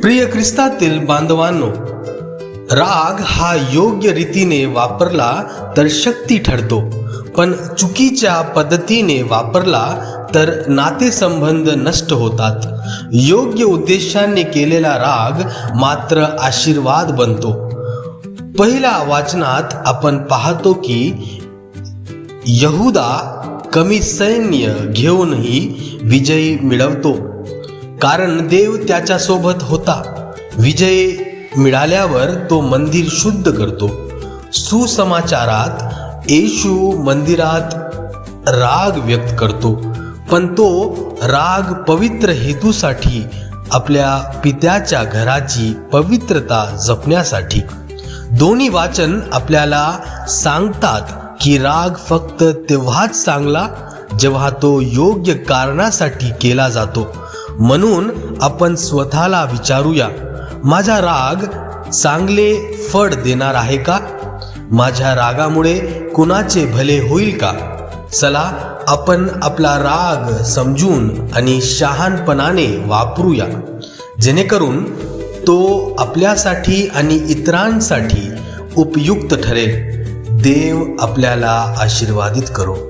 प्रिय ख्रिस्तातील बांधवांनो, राग हा योग्य रीतीने वापरला तर शक्ती ठरतो, पण चुकीच्या पद्धतीने वापरला तर नातेसंबंध नष्ट होतात. योग्य उद्देशाने केलेला राग मात्र आशीर्वाद बनतो. पहिल्या वाचनात आपण पाहतो की यहूदा कमी सैन्य घेऊनही विजय मिळवतो, कारण देव त्याच्यासोबत होता. विजय मिळाल्यावर तो मंदिर शुद्ध करतो. सुसमाचारात येशू मंदिरात राग व्यक्त करतो, पण तो राग पवित्र हेतूसाठी, आपल्या पित्याच्या घराची पवित्रता जपण्यासाठी. दोन्ही वाचन आपल्याला सांगतात की राग फक्त तेव्हाच चांगला जेव्हा तो योग्य कारणासाठी केला जातो. म्हणून आपण स्वतःला विचारूया, माझा राग चांगले फळ देणार आहे का? माझ्या रागामुळे कुणाचे भले होईल का? चला आपण आपला राग समजून आणि शहाणपणाने वापरूया, जेणेकरून तो आपल्यासाठी आणि इतरांसाठी उपयुक्त ठरेल. देव आपल्याला आशीर्वादित करो.